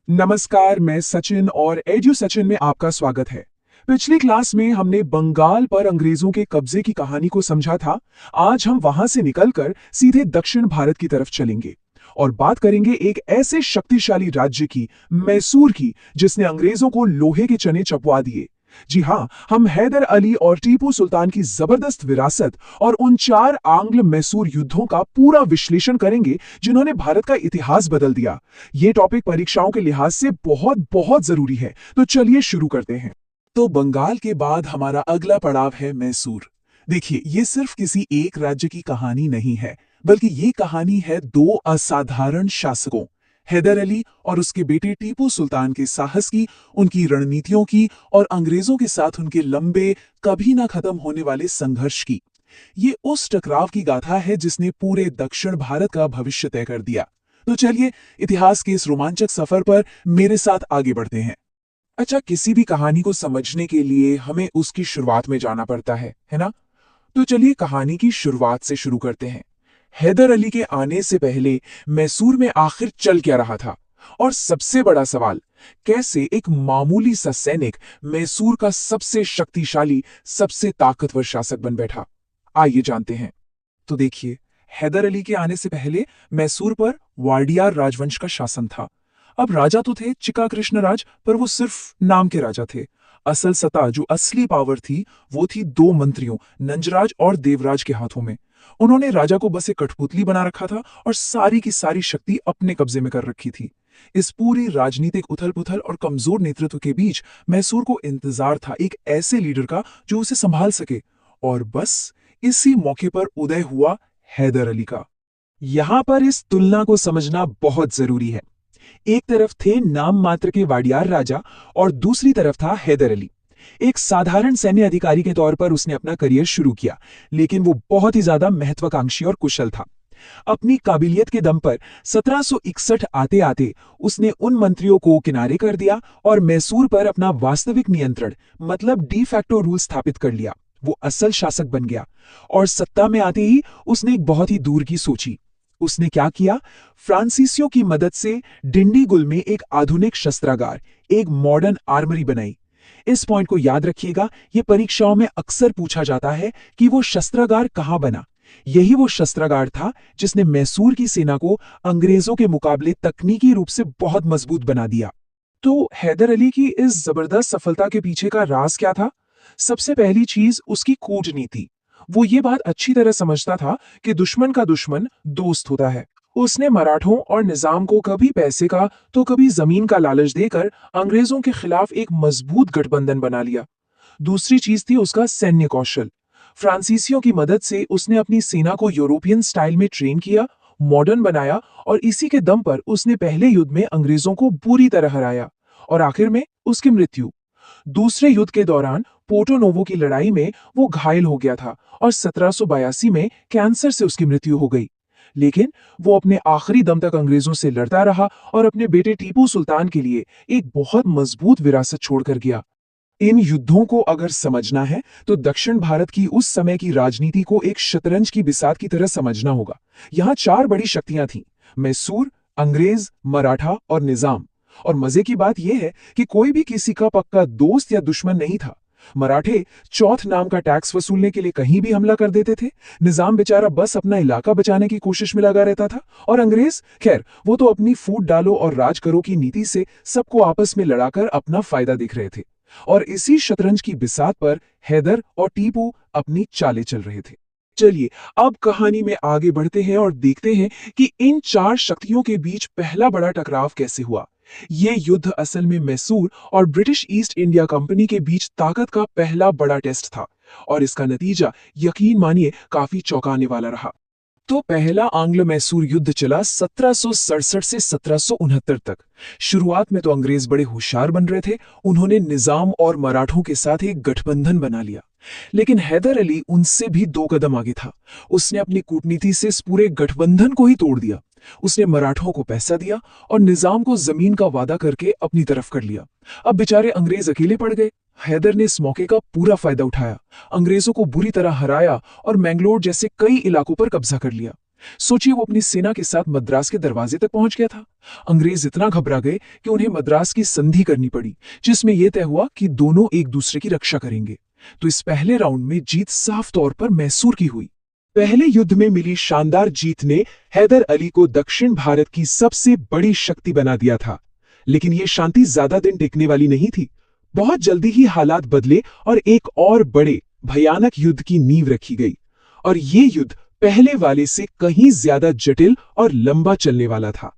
नमस्कार, मैं सचिन और एड्यू सचिन में आपका स्वागत है। पिछली क्लास में हमने बंगाल पर अंग्रेजों के कब्जे की कहानी को समझा था। आज हम वहां से निकलकर सीधे दक्षिण भारत की तरफ चलेंगे और बात करेंगे एक ऐसे शक्तिशाली राज्य की, मैसूर की, जिसने अंग्रेजों को लोहे के चने चपवा दिए। जी हाँ, हम हैदर अली और टीपू सुल्तान की जबरदस्त विरासत और उन 4 आंग्ल मैसूर युद्धों का पूरा विश्लेषण करेंगे जिन्होंने भारत का इतिहास बदल दिया। ये टॉपिक परीक्षाओं के लिहाज से बहुत बहुत जरूरी है, तो चलिए शुरू करते हैं। तो बंगाल के बाद हमारा अगला पड़ाव है मैसूर। देखिए, ये सिर्फ किसी एक राज्य की कहानी नहीं है, बल्कि ये कहानी है 2 असाधारण शासकों, हैदर अली और उसके बेटे टीपू सुल्तान के साहस की, उनकी रणनीतियों की और अंग्रेजों के साथ उनके लंबे, कभी ना खत्म होने वाले संघर्ष की। ये उस टकराव की गाथा है जिसने पूरे दक्षिण भारत का भविष्य तय कर दिया। तो चलिए इतिहास के इस रोमांचक सफर पर मेरे साथ आगे बढ़ते हैं। अच्छा, किसी भी कहानी को समझने के लिए हमें उसकी शुरुआत में जाना पड़ता है ना? तो चलिए कहानी की शुरुआत से शुरू करते हैं। हैदर अली के आने से पहले मैसूर में आखिर चल क्या रहा था? और सबसे बड़ा सवाल, कैसे एक मामूली सा सैनिक मैसूर का सबसे शक्तिशाली, सबसे ताकतवर शासक बन बैठा? आइए जानते हैं। तो देखिए, हैदर अली के आने से पहले मैसूर पर वाडियार राजवंश का शासन था। अब राजा तो थे चिका कृष्ण राज, पर वो सिर्फ नाम के राजा थे। असल सत्ता, जो असली पावर थी, वो थी 2 मंत्रियों, नंजराज और देवराज के हाथों में। उन्होंने राजा को बस एक कठपुतली बना रखा था और सारी की सारी शक्ति अपने कब्जे में कर रखी थी। इस पूरी राजनीतिक उथल-पुथल और कमजोर नेतृत्व के बीच मैसूर को इंतजार था एक ऐसे लीडर का जो उसे संभाल सके। और बस इसी मौके पर उदय हुआ हैदर अली का। यहां पर इस तुलना को समझना बहुत जरूरी है। एक तरफ थे नाम मात्र के वाडियार राजा और दूसरी तरफ था हैदर अली। एक साधारण सैन्य अधिकारी के तौर पर उसने अपना करियर शुरू किया, लेकिन वो बहुत ही ज्यादा महत्वाकांक्षी और कुशल था। अपनी काबिलियत के दम पर 1761 आते आते उसने उन मंत्रियों को किनारे कर दिया और मैसूर पर अपना वास्तविक नियंत्रण, मतलब डी फैक्टो रूल स्थापित कर लिया। वो असल शासक बन गया और सत्ता में आते ही उसने एक बहुत ही दूर की सोची। उसने क्या किया? फ्रांसीसियों की मदद से डिंडीगुल में एक आधुनिक शस्त्रागार, एक मॉडर्न आर्मरी बनाई। इस पॉइंट को याद रखिएगा, यह परीक्षाओं में अक्सर पूछा जाता है कि वो शस्त्रागार कहां बना। यही वो शस्त्रागार था जिसने मैसूर की सेना को अंग्रेजों के मुकाबले तकनीकी रूप से बहुत मजबूत बना दिया। तो हैदर अली की इस जबरदस्त सफलता के पीछे का राज क्या था? सबसे पहली चीज उसकी कूटनीति। वो ये बात अच्छी तरह समझता था कि दुश्मन का दुश्मन दोस्त होता है। उसने मराठों और निजाम को कभी पैसे का तो कभी जमीन का लालच देकर अंग्रेजों के खिलाफ एक मजबूत गठबंधन बना लिया। दूसरी चीज थी उसका सैन्य कौशल। फ्रांसीसियों की मदद से उसने अपनी सेना को यूरोपियन स्टाइल में ट्रेन किया, मॉडर्न बनाया और इसी के दम पर उसने पहले युद्ध में अंग्रेजों को बुरी तरह हराया और आखिर में उसकी मृत्यु। दूसरे युद्ध के दौरान पोर्टो नोवो की लड़ाई में वो घायल हो गया था और 1782 में कैंसर से उसकी मृत्यु हो गई। लेकिन वो अपने आखिरी दम तक अंग्रेजों से लड़ता रहा और अपने बेटे टीपू सुल्तान के लिए एक बहुत मजबूत विरासत छोड़कर गया। इन युद्धों को अगर समझना है तो दक्षिण भारत की उस समय की राजनीति को एक शतरंज की बिसात की तरह समझना होगा। यहाँ 4 बड़ी शक्तियां थीं, मैसूर, अंग्रेज, मराठा और निजाम। और मजे की बात यह है कि कोई भी किसी का पक्का दोस्त या दुश्मन नहीं था। मराठे चौथ नाम का टैक्स वसूलने के लिए कहीं भी हमला कर देते थे, निजाम बेचारा बस अपना इलाका बचाने की कोशिश में लगा रहता था, और अंग्रेज, खैर वो तो अपनी फूट डालो और राज करो की नीति से सबको आपस में लड़ाकर अपना फायदा देख रहे थे। और इसी शतरंज की बिसात पर हैदर और टीपू अपनी चालें चल रहे थे। चलिए अब कहानी में आगे बढ़ते हैं और देखते हैं कि इन 4 शक्तियों के बीच पहला बड़ा टकराव कैसे हुआ। ये युद्ध असल में मैसूर और ब्रिटिश ईस्ट इंडिया कंपनी के बीच ताकत का पहला बड़ा टेस्ट था और इसका नतीजा यकीन मानिए काफी चौंकाने वाला रहा। तो पहला आंग्लो मैसूर युद्ध चला 1767 से 1769 तक। शुरुआत में तो अंग्रेज बड़े होशियार बन रहे थे, उन्होंने निजाम और मराठों के साथ एक गठबंधन बना लिया। लेकिन हैदर अली उनसे भी 2 कदम आगे था। उसने अपनी कूटनीति से इस पूरे गठबंधन को ही तोड़ दिया। उसने मराठों को पैसा दिया और निजाम को जमीन का वादा करके अपनी तरफ कर लिया। अब बेचारे अंग्रेज अकेले पड़ गए। हैदर ने इस मौके का पूरा फायदा उठाया, अंग्रेजों को बुरी तरह हराया और मैंगलोर जैसे कई इलाकों पर कब्जा कर लिया। सोचिए, वो अपनी सेना के साथ मद्रास के दरवाजे तक पहुंच गया था। अंग्रेज इतना घबरा गए कि उन्हें मद्रास की संधि करनी पड़ी, जिसमें यह तय हुआ कि दोनों एक दूसरे की रक्षा करेंगे। तो इस पहले राउंड में जीत साफ तौर पर मैसूर की हुई। पहले युद्ध में मिली शानदार जीत ने हैदर अली को दक्षिण भारत की सबसे बड़ी शक्ति बना दिया था। लेकिन यह शांति ज्यादा दिन टिकने वाली नहीं थी। बहुत जल्दी ही हालात बदले और एक और बड़े भयानक युद्ध की नींव रखी गई। और यह युद्ध पहले वाले से कहीं ज्यादा जटिल और लंबा चलने वाला था।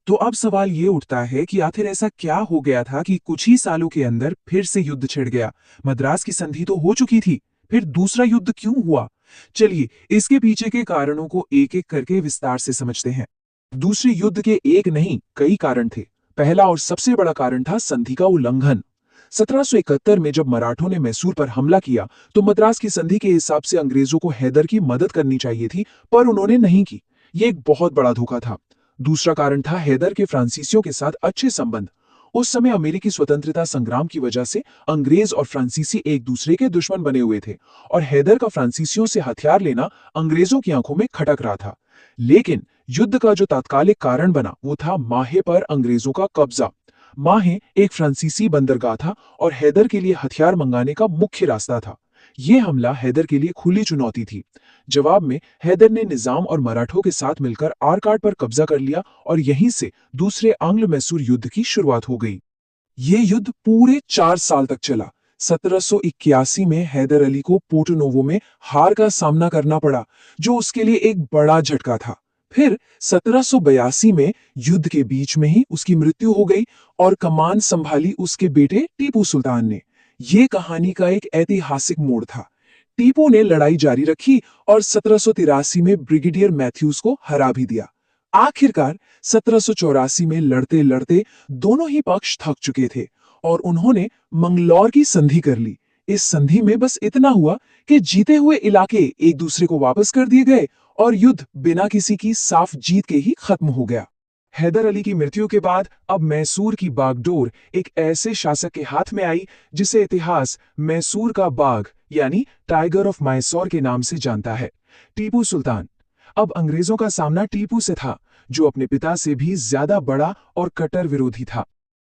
तो अब सवाल ये उठता है कि आखिर ऐसा क्या हो गया था कि कुछ ही सालों के अंदर फिर से युद्ध छिड़ गया। मद्रास की संधि तो हो चुकी थी, फिर दूसरा युद्ध क्यों हुआ? चलिए इसके पीछे के कारणों को एक एक करके विस्तार से समझते हैं। दूसरे युद्ध के एक नहीं, कई कारण थे। पहला और सबसे बड़ा कारण था संधि का उल्लंघन। 1771 में जब मराठों ने मैसूर पर हमला किया तो मद्रास की संधि के हिसाब से अंग्रेजों को हैदर की मदद करनी चाहिए थी, पर उन्होंने नहीं की। यह एक बहुत बड़ा धोखा था। दूसरा कारण था हैदर के फ्रांसीसियों के साथ अच्छे संबंध। उस समय अमेरिकी स्वतंत्रता संग्राम की वजह से अंग्रेज और फ्रांसीसी एक दूसरे के दुश्मन बने हुए थे और हैदर का फ्रांसीसियों से हथियार लेना अंग्रेजों की आंखों में खटक रहा था। लेकिन युद्ध का जो तात्कालिक कारण बना वो था माहे पर अंग्रेजों का कब्जा। माहे एक फ्रांसीसी बंदरगाह था और हैदर के लिए हथियार मंगाने का मुख्य रास्ता था। यह हमला हैदर के लिए खुली चुनौती थी। जवाब में हैदर ने निजाम और मराठों के साथ मिलकर आरकाट पर कब्जा कर लिया और यहीं से दूसरे आंग्ल मैसूर युद्ध की शुरुआत हो गई। यह युद्ध पूरे 4 साल तक चला। 1781 में हैदर अली को पोर्टो नोवो में हार का सामना करना पड़ा, जो उसके लिए एक बड़ा झटका था। फिर 1782 में युद्ध के बीच में ही उसकी मृत्यु हो गई और कमान संभाली उसके बेटे टीपू सुल्तान ने। यह कहानी का एक ऐतिहासिक मोड़ था। टीपू ने लड़ाई जारी रखी और 1783 में ब्रिगेडियर मैथ्यूज को हरा भी दिया। आखिरकार 1784 में लड़ते लड़ते दोनों ही पक्ष थक चुके थे और उन्होंने मंगलौर की संधि कर ली। इस संधि में बस इतना हुआ कि जीते हुए इलाके एक दूसरे को वापस कर दिए गए और युद्ध बिना किसी की साफ जीत के ही खत्म हो गया। हैदर अली की मृत्यु के बाद अब मैसूर की बागडोर एक ऐसे शासक के हाथ में आई जिसे इतिहास मैसूर का बाघ यानी टाइगर ऑफ मैसूर के नाम से जानता है, टीपू सुल्तान। अब अंग्रेजों का सामना टीपू से था, जो अपने पिता से भी ज्यादा बड़ा और कट्टर विरोधी था।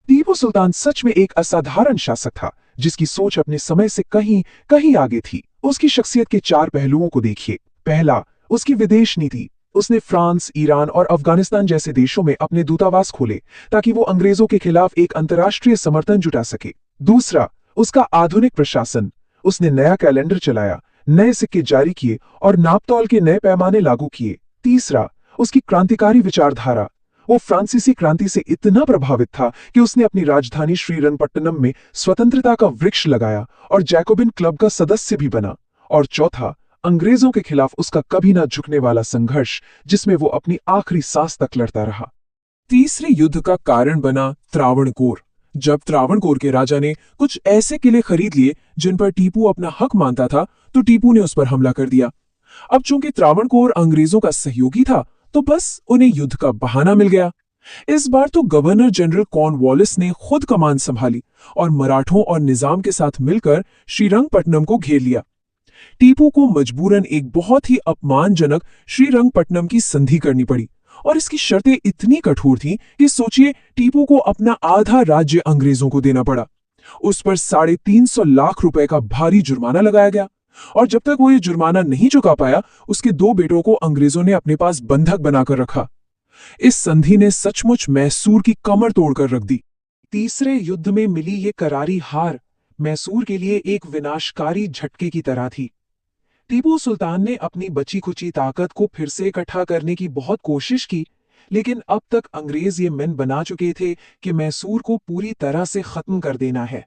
टीपू सुल्तान सच में एक असाधारण शासक था, जिसकी सोच अपने समय से कहीं कहीं आगे थी। उसकी शख्सियत के 4 पहलुओं को देखिए। पहला, उसकी विदेश नीति। उसने फ्रांस, ईरान और अफगानिस्तान जैसे देशों में अपने दूतावास खोले ताकि वो अंग्रेजों के खिलाफ एक अंतर्राष्ट्रीय समर्थन जुटा सके। दूसरा, उसका आधुनिक प्रशासन। उसने नया कैलेंडर चलाया, नए सिक्के जारी किए और नापतोल के नए पैमाने लागू किए। तीसरा, उसकी क्रांतिकारी विचारधारा। वो फ्रांसीसी क्रांति से इतना प्रभावित था कि उसने अपनी राजधानी श्रीरंगपट्टनम में स्वतंत्रता का वृक्ष लगाया और जैकोबिन क्लब का सदस्य भी बना। और चौथा, अंग्रेजों के खिलाफ उसका कभी ना झुकने वाला संघर्ष, जिसमें वो अपनी आखिरी सांस तक लड़ता रहा। तीसरे युद्ध का कारण बना त्रावणकोर। जब त्रावणकोर के राजा ने कुछ ऐसे किले खरीद लिए जिन पर टीपू अपना हक मानता था, तो टीपू ने उस पर हमला कर दिया। अब चूंकि त्रावणकोर अंग्रेजों का सहयोगी था, तो बस उन्हें युद्ध का बहाना मिल गया। इस बार तो गवर्नर जनरल कॉर्नवालिस ने खुद कमान संभाली और मराठों और निजाम के साथ मिलकर श्रीरंगपट्टनम को घेर लिया। टीपू को मजबूरन एक बहुत ही अपमानजनक श्रीरंगपट्टनम की संधि करनी पड़ी और इसकी शर्तें इतनी कठोर थीं कि सोचिए, टीपू को अपना आधा राज्य अंग्रेजों को देना पड़ा। उस पर 350 लाख रुपए का भारी जुर्माना लगाया गया और जब तक वो ये जुर्माना नहीं चुका पाया, उसके 2 बेटों को अंग्रेजों ने अपने पास बंधक बनाकर रखा। इस संधि ने सचमुच मैसूर की कमर तोड़कर रख दी। तीसरे युद्ध में मिली ये करारी हार मैसूर के लिए एक विनाशकारी झटके की तरह थी। टीपू सुल्तान ने अपनी बची खुची ताकत को फिर से इकट्ठा करने की बहुत कोशिश की, लेकिन अब तक अंग्रेज ये मन बना चुके थे कि मैसूर को पूरी तरह से खत्म कर देना है।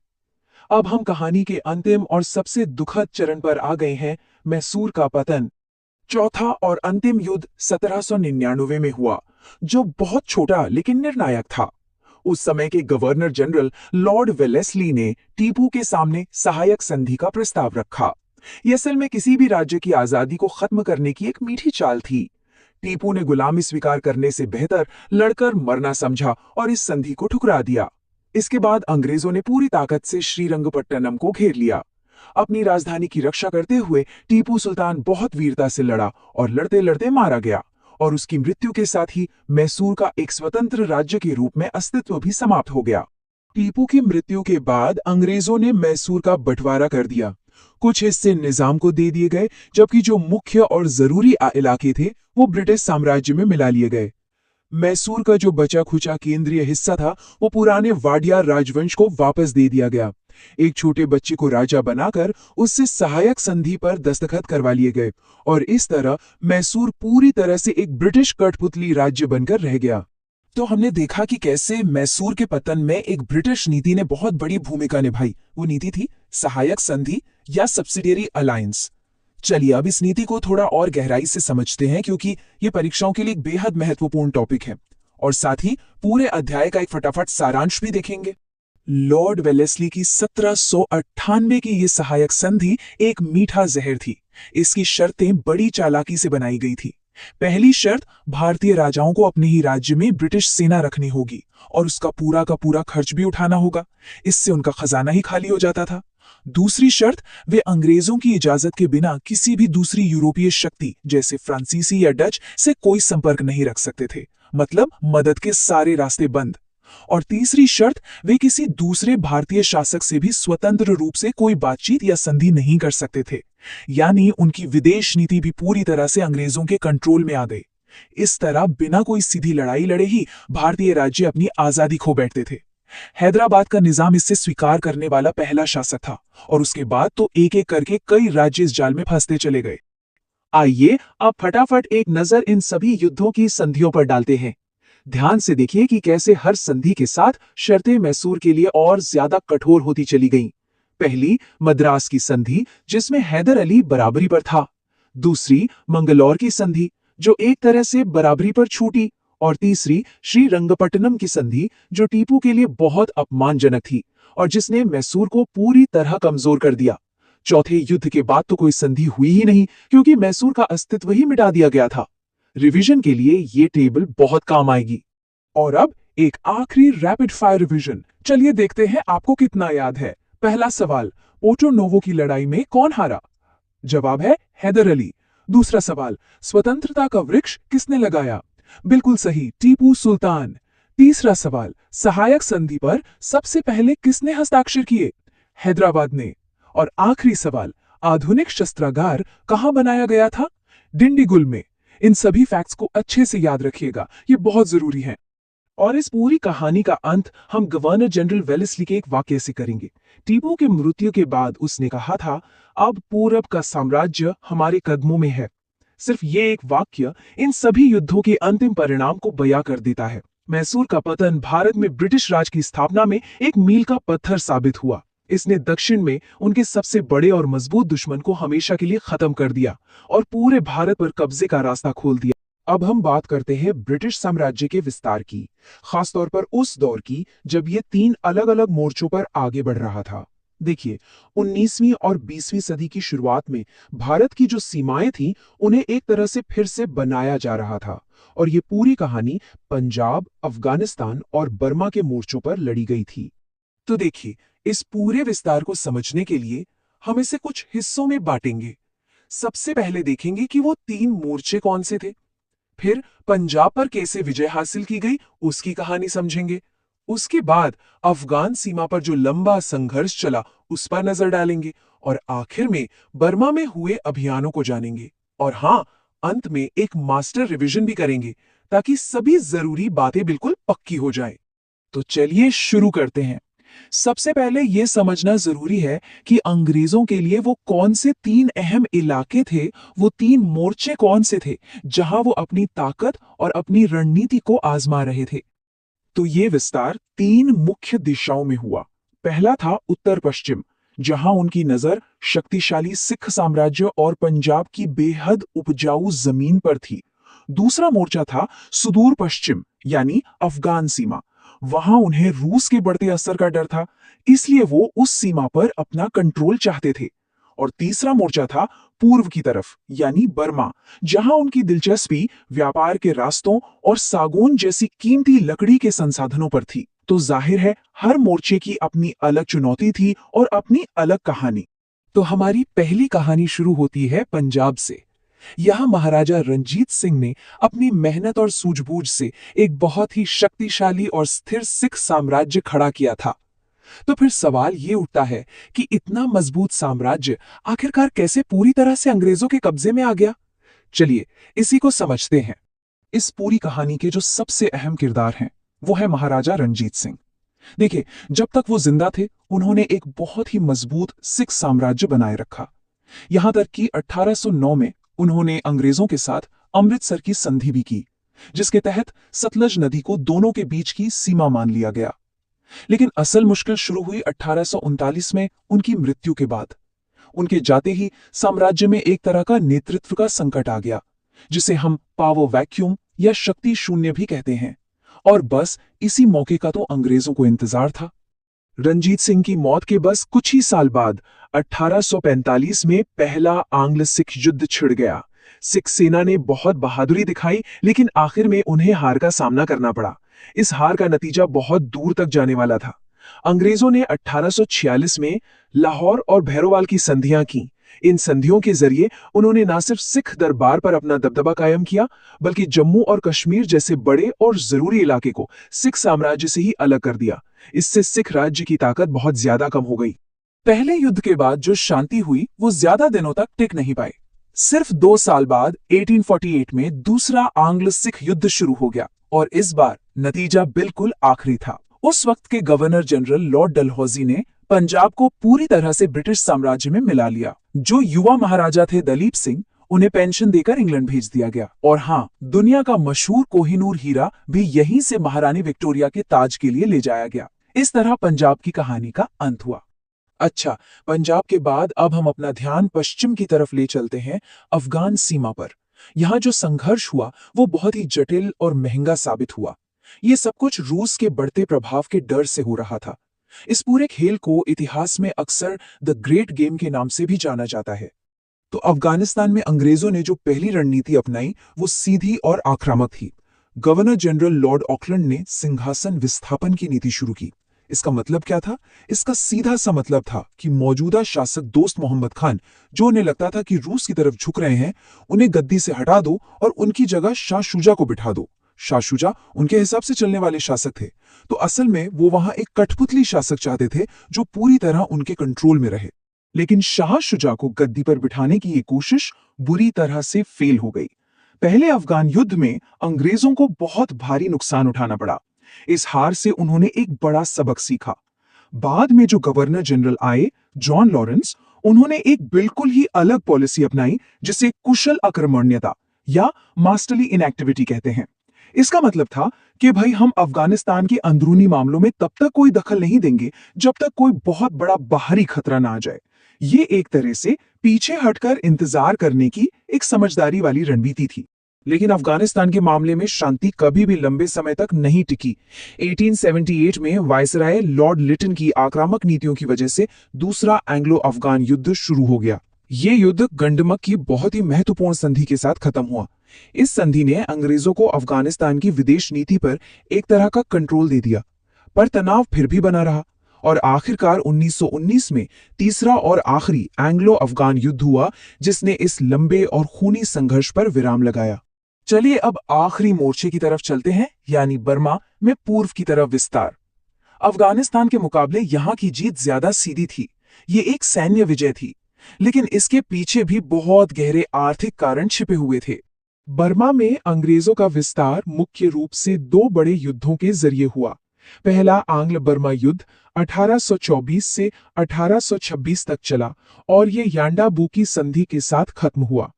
अब हम कहानी के अंतिम और सबसे दुखद चरण पर आ गए हैं, मैसूर का पतन। चौथा और अंतिम युद्ध 1799 में हुआ, जो बहुत छोटा लेकिन निर्णायक था। उस समय के गवर्नर जनरल लॉर्ड वेलेस्ली ने टीपू के सामने सहायक संधि का प्रस्ताव रखा। यह असल में किसी भी राज्य की आजादी को खत्म करने की एक मीठी चाल थी। टीपू ने गुलामी स्वीकार करने से बेहतर लड़कर मरना समझा और इस संधि को ठुकरा दिया। इसके बाद अंग्रेजों ने पूरी ताकत से श्रीरंगपट्टनम को घेर लिया। अपनी राजधानी की रक्षा करते हुए टीपू सुल्तान बहुत वीरता से लड़ा और लड़ते लड़ते मारा गया। और उसकी मृत्यु के साथ ही मैसूर का एक स्वतंत्र राज्य के रूप में अस्तित्व भी समाप्त हो गया। टीपू की मृत्यु के बाद अंग्रेजों ने मैसूर का बंटवारा कर दिया। कुछ हिस्से निजाम को दे दिए गए, जबकि जो मुख्य और जरूरी इलाके थे वो ब्रिटिश साम्राज्य में मिला लिए गए। मैसूर का जो बचा खुचा केंद्रीय हिस्सा था वो पुराने वाडियार राजवंश को वापस दे दिया गया। एक छोटे बच्चे को राजा बनाकर उससे सहायक संधि पर दस्तखत करवा लिए गए और इस तरह मैसूर पूरी तरह से एक ब्रिटिश कठपुतली राज्य बनकर रह गया। तो हमने देखा कि कैसे मैसूर के पतन में एक ब्रिटिश नीति ने बहुत बड़ी भूमिका निभाई। वो नीति थी सहायक संधि या सब्सिडियरी अलायंस। चलिए अब इस नीति को थोड़ा और गहराई से समझते हैं, क्योंकि ये परीक्षाओं के लिए एक बेहद महत्वपूर्ण टॉपिक है। और साथ ही पूरे अध्याय का एक फटाफट सारांश भी देखेंगे। लॉर्ड वेलेस्ली की 1798 की ये सहायक संधि एक मीठा जहर थी। इसकी शर्तें बड़ी चालाकी से बनाई गई थी। पहली शर्त, भारतीय राजाओं को अपने ही राज्य में ब्रिटिश सेना रखनी होगी और उसका पूरा का पूरा खर्च भी उठाना होगा। इससे उनका खजाना ही खाली हो जाता था। दूसरी शर्त, वे अंग्रेजों की इजाजत के बिना किसी भी दूसरी यूरोपीय शक्ति जैसे फ्रांसीसी या डच से कोई संपर्क नहीं रख सकते थे, मतलब मदद के सारे रास्ते बंद। और तीसरी शर्त, वे किसी दूसरे भारतीय शासक से भी स्वतंत्र रूप से कोई बातचीत या संधि नहीं कर सकते थे, यानी उनकी विदेश नीति भी पूरी तरह से अंग्रेजों के कंट्रोल में आ गई। इस तरह बिना कोई सीधी लड़ाई लड़े ही भारतीय राज्य अपनी आजादी खो बैठते थे। हैदराबाद का निजाम इससे स्वीकार करने वाला पहला शासक था और उसके बाद तो एक एक करके कई राज्य इस जाल में फंसते चले गए। आइए अब फटाफट एक नजर इन सभी युद्धों की संधियों पर डालते हैं। ध्यान से देखिए कि कैसे हर संधि के साथ शर्तें मैसूर के लिए और ज्यादा कठोर होती चली गईं। पहली, मद्रास की संधि, जिसमें हैदर अली बराबरी पर था। दूसरी, मंगलौर की संधि, जो एक तरह से बराबरी पर छूटी। और तीसरी, श्रीरंगपट्टनम की संधि, जो टीपू के लिए बहुत अपमानजनक थी और जिसने मैसूर को पूरी तरह कमजोर कर दिया। चौथे युद्ध के बाद तो कोई संधि हुई ही नहीं, क्योंकि मैसूर का अस्तित्व ही मिटा दिया गया था। रिवीजन के लिए ये टेबल बहुत काम आएगी। और अब एक आखिरी रैपिड फायर रिवीजन। चलिए देखते हैं आपको कितना याद है। पहला सवाल, पोर्टो नोवो की लड़ाई में कौन हारा? जवाब है हैदर अली। दूसरा सवाल, स्वतंत्रता का वृक्ष किसने लगाया? बिल्कुल सही, टीपू सुल्तान। तीसरा सवाल, सहायक संधि पर सबसे पहले किसने हस्ताक्षर किए? हैदराबाद ने। और आखिरी सवाल, आधुनिक शस्त्रागार कहां बनाया गया था? डिंडीगुल में। इन सभी फैक्ट्स को अच्छे से याद रखिएगा, ये बहुत जरूरी है। और इस पूरी कहानी का अंत हम गवर्नर जनरल वेलेस्ली के एक वाक्य से करेंगे। टीपू की मृत्यु के बाद उसने कहा था, अब पूरब का साम्राज्य हमारे कदमों में है। सिर्फ ये एक वाक्य इन सभी युद्धों के अंतिम परिणाम को बयां कर देता है। मैसूर का पतन भारत में ब्रिटिश राज की स्थापना में एक मील का पत्थर साबित हुआ। इसने दक्षिण में उनके सबसे बड़े और मजबूत दुश्मन को हमेशा के लिए खत्म कर दिया और पूरे भारत पर कब्जे का रास्ता खोल दिया। अब हम बात करते हैं ब्रिटिश साम्राज्य के विस्तार की, खासतौर पर उस दौर की जब ये 3 अलग अलग मोर्चों पर आगे बढ़ रहा था। देखिए, 19वीं और 20वीं सदी की शुरुआत में भारत की जो सीमाएं थीं, उन्हें एक तरह से फिर से बनाया जा रहा था और ये पूरी कहानी पंजाब, अफगानिस्तान और बर्मा के मोर्चों पर लड़ी गई थी। तो देखिए, इस पूरे विस्तार को समझने के लिए हम इसे कुछ हिस्सों में बांटेंगे। सबसे पहले देखेंगे कि वो 3 मोर्चे कौन से थे। फिर पंजाब पर कैसे विजय हासिल की गई, उसकी कहानी समझेंगे। उसके बाद अफगान सीमा पर जो लंबा संघर्ष चला, उस पर नजर डालेंगे और आखिर में बर्मा में हुए अभियानों को जानेंगे। और हाँ, अंत में एक मास्टर रिवीजन भी करेंगे ताकि सभी जरूरी बातें बिल्कुल पक्की हो जाएं। तो चलिए शुरू करते हैं। सबसे पहले यह समझना जरूरी है कि अंग्रेजों के लिए वो कौन से 3 अहम इलाके थे, वो 3 मोर्चे कौन से थे जहां वो अपनी ताकत और अपनी रणनीति को आजमा रहे थे। तो ये विस्तार 3 मुख्य दिशाओं में हुआ। पहला था उत्तर पश्चिम, जहां उनकी नजर शक्तिशाली सिख साम्राज्य और पंजाब की बेहद उपजाऊ जमीन पर थी। दूसरा मोर्चा था सुदूर पश्चिम, यानी अफगान सीमा। वहां उन्हें रूस के बढ़ते असर का डर था, इसलिए वो उस सीमा पर अपना कंट्रोल चाहते थे। और तीसरा मोर्चा था पूर्व की तरफ, यानी बर्मा, जहां उनकी दिलचस्पी व्यापार के रास्तों और सागौन जैसी कीमती लकड़ी के संसाधनों पर थी। तो जाहिर है, हर मोर्चे की अपनी अलग चुनौती थी और अपनी अलग कहानी। तो हमारी पहली कहानी शुरू होती है पंजाब से। यह महाराजा रणजीत सिंह ने अपनी मेहनत और सूझबूझ से एक बहुत ही शक्तिशाली और स्थिर सिख साम्राज्य खड़ा किया था। तो फिर सवाल ये उठता है कि इतना मजबूत साम्राज्य आखिरकार कैसे पूरी तरह से अंग्रेजों के कब्जे में आ गया? चलिए इसी को समझते हैं। इस पूरी कहानी के जो सबसे अहम किरदार हैं वो है महाराजा रणजीत सिंह। देखिए, जब तक वो जिंदा थे उन्होंने एक बहुत ही मजबूत सिख साम्राज्य बनाए रखा। यहां तक कि 1809 में उन्होंने अंग्रेजों के साथ अमृतसर की संधि भी की, जिसके तहत सतलज नदी को दोनों के बीच की सीमा मान लिया गया। लेकिन असल मुश्किल शुरू हुई 1839 में उनकी मृत्यु के बाद। उनके जाते ही साम्राज्य में एक तरह का नेतृत्व का संकट आ गया, जिसे हम पावर वैक्यूम या शक्ति शून्य भी कहते हैं। और बस इसी मौके का तो अंग्रेजों को इंतजार था। रणजीत सिंह की मौत के बस कुछ ही साल बाद 1845 में पहला आंग्ल सिख युद्ध छिड़ गया। सिख सेना ने बहुत बहादुरी दिखाई, लेकिन आखिर में उन्हें हार का सामना करना पड़ा। इस हार का नतीजा बहुत दूर तक जाने वाला था। अंग्रेजों ने 1846 में लाहौर और भैरोवाल की संधियां की। इन संधियों के जरिए उन्होंने न सिर्फ सिख दरबार पर अपना दबदबा कायम किया, बल्कि जम्मू और कश्मीर जैसे बड़े और जरूरी इलाके को सिख साम्राज्य से ही अलग कर दिया। इससे सिख राज्य की ताकत बहुत ज्यादा कम हो गई। पहले युद्ध के बाद जो शांति हुई वो ज्यादा दिनों तक टिक नहीं पाई। सिर्फ 2 साल बाद 1848 में दूसरा आंग्ल सिख युद्ध शुरू हो गया और इस बार नतीजा बिल्कुल आखिरी था। उस वक्त के गवर्नर जनरल लॉर्ड डलहौजी ने पंजाब को पूरी तरह से ब्रिटिश साम्राज्य में मिला लिया। जो युवा महाराजा थे दलीप सिंह, उन्हें पेंशन देकर इंग्लैंड भेज दिया गया। और हाँ, दुनिया का मशहूर कोहिनूर हीरा भी यहीं से महारानी विक्टोरिया के ताज के लिए ले जाया गया। इस तरह पंजाब की कहानी का अंत हुआ। अच्छा, पंजाब के बाद अब हम अपना ध्यान पश्चिम की तरफ ले चलते हैं, अफगान सीमा पर। यहाँ जो संघर्ष हुआ वो बहुत ही जटिल और महंगा साबित हुआ। ये सब कुछ रूस के बढ़ते प्रभाव के डर से हो रहा था। इस पूरे खेल को इतिहास में अक्सर द ग्रेट गेम के नाम से भी जाना जाता है। तो अफगानिस्तान में अंग्रेजों ने जो पहली रणनीति अपनाई वो सीधी और आक्रामक थी। गवर्नर जनरल लॉर्ड ऑकलैंड ने सिंहासन विस्थापन की नीति शुरू की। इसका मतलब क्या था? इसका सीधा सा मतलब था कि मौजूदा शासक दोस्त मोहम्मद खान, जो उन्हें लगता था कि रूस की तरफ झुक रहे हैं, उन्हें गद्दी से हटा दो और उनकी जगह शाह शुजा को बिठा दो। शाह शुजा उनके हिसाब से चलने वाले शासक थे, तो असल में वो वहां एक कठपुतली शासक चाहते थे जो पूरी तरह उनके कंट्रोल में रहे। लेकिन शाह शुजा को गद्दी पर बिठाने की ये कोशिश बुरी तरह से फेल हो गई। पहले अफगान युद्ध में अंग्रेजों को बहुत भारी नुकसान उठाना पड़ा। इस हार से उन्होंने एक बड़ा सबक सीखा। बाद में जो गवर्नर जनरल आए, जॉन लॉरेंस, उन्होंने एक बिल्कुल ही अलग पॉलिसी अपनाई, जिसे कुशल आक्रमण्यता या मास्टरली इनएक्टिविटी कहते हैं। इसका मतलब था कि भाई हम अफगानिस्तान के अंदरूनी मामलों में तब तक कोई दखल नहीं देंगे जब तक कोई बहुत बड़ा बाहरी खतरा ना आ जाए। ये एक तरह से पीछे हटकर इंतजार करने की एक समझदारी वाली रणनीति थी। लेकिन अफगानिस्तान के मामले में शांति कभी भी लंबे समय तक नहीं टिकी। 1878 में वायसराय लॉर्ड लिटन की आक्रामक नीतियों की वजह से दूसरा एंग्लो अफगान युद्ध शुरू हो गया। ये युद्ध गंडमक की बहुत ही महत्वपूर्ण संधि के साथ खत्म हुआ। इस संधि ने अंग्रेजों को अफगानिस्तान की विदेश नीति पर एक तरह का कंट्रोल दे दिया, पर तनाव फिर भी बना रहा और आखिरकार 1919 में तीसरा और आखिरी एंग्लो अफगान युद्ध हुआ, जिसने इस लंबे और खूनी संघर्ष पर विराम लगाया। चलिए अब आखिरी मोर्चे की तरफ चलते हैं, यानी बर्मा में पूर्व की तरफ विस्तार। अफगानिस्तान के मुकाबले यहाँ की जीत ज्यादा सीधी थी। ये एक सैन्य विजय थी, लेकिन इसके पीछे भी बहुत गहरे आर्थिक कारण छिपे हुए थे। बर्मा में अंग्रेजों का विस्तार मुख्य रूप से 2 बड़े युद्धों के जरिए हुआ। पहला आंग्ल बर्मा युद्ध 1824 से 1826 तक चला और ये यांडाबू की संधि के साथ खत्म हुआ।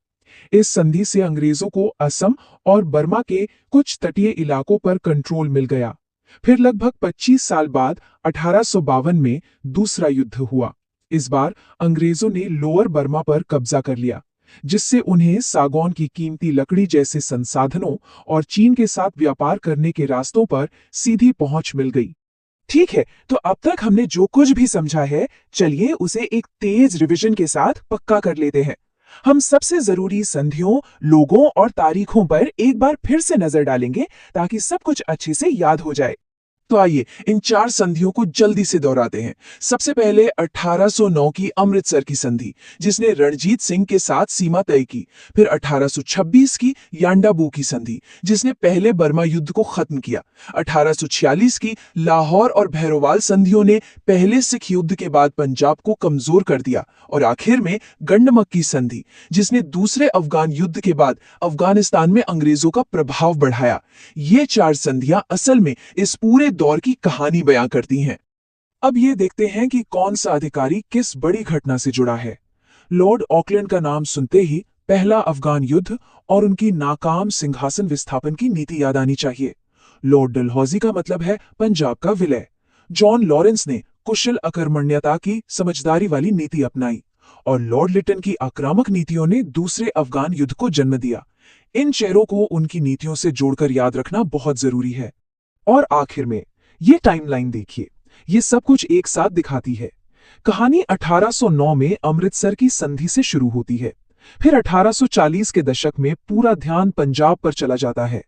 इस संधि से अंग्रेजों को असम और बर्मा के कुछ तटीय इलाकों पर कंट्रोल मिल गया। फिर लगभग 25 साल बाद 1852 में दूसरा युद्ध हुआ। इस बार अंग्रेजों ने लोअर बर्मा पर कब्जा कर लिया, जिससे उन्हें सागौन की कीमती लकड़ी जैसे संसाधनों और चीन के साथ व्यापार करने के रास्तों पर सीधी पहुंच मिल गई। ठीक है, तो अब तक हमने जो कुछ भी समझा है, चलिए उसे एक तेज रिवीजन के साथ पक्का कर लेते हैं। हम सबसे जरूरी संधियों, लोगों और तारीखों पर एक बार फिर से नजर डालेंगे ताकि सब कुछ अच्छे से याद हो जाए। तो आइए इन 4 संधियों को जल्दी से दोहराते हैं। सबसे पहले 1809 की अमृतसर की संधि, जिसने रणजीत सिंह के साथ सीमा तय की। फिर 1826 की यांडाबू की संधि, जिसने पहले बर्मा युद्ध को खत्म किया। 1846 की लाहौर और भैरोवाल संधियों ने पहले सिख युद्ध के बाद पंजाब को कमजोर कर दिया। और आखिर में गंडमक की संधि, जिसने दूसरे अफगान युद्ध के बाद अफगानिस्तान में अंग्रेजों का प्रभाव बढ़ाया। ये 4 संधियां असल में इस पूरे दौर की कहानी बयां करती हैं। अब ये देखते हैं कि कौन सा अधिकारी किस बड़ी घटना से जुड़ा है। लॉर्ड ऑकलैंड का नाम सुनते ही पहला अफगान युद्ध और उनकी नाकाम सिंहासन विस्थापन की नीति याद आनी चाहिए। लॉर्ड डलहौजी का मतलब है पंजाब का विलय। जॉन लॉरेंस ने कुशल अकर्मण्यता की समझदारी वाली नीति अपनाई और लॉर्ड लिटन की आक्रामक नीतियों ने दूसरे अफगान युद्ध को जन्म दिया। इन चेहरों को उनकी नीतियों से जोड़कर याद रखना बहुत जरूरी है। और आखिर में ये टाइमलाइन देखिए, ये सब कुछ एक साथ दिखाती है। कहानी 1809 में अमृतसर की संधि से शुरू होती है। फिर 1840 के दशक में पूरा ध्यान पंजाब पर चला जाता है।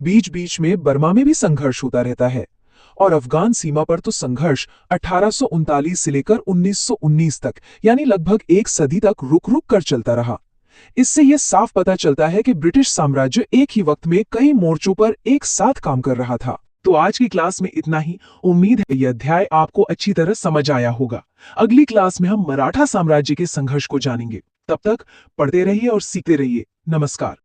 बीच बीच में बर्मा में भी संघर्ष होता रहता है और अफगान सीमा पर तो संघर्ष 1839 से लेकर 1919 तक, यानी लगभग एक सदी तक रुक रुक कर चलता रहा। इससे यह साफ पता चलता है कि ब्रिटिश साम्राज्य एक ही वक्त में कई मोर्चों पर एक साथ काम कर रहा था। तो आज की क्लास में इतना ही। उम्मीद है यह अध्याय आपको अच्छी तरह समझ आया होगा। अगली क्लास में हम मराठा साम्राज्य के संघर्ष को जानेंगे। तब तक पढ़ते रहिए और सीखते रहिए। नमस्कार।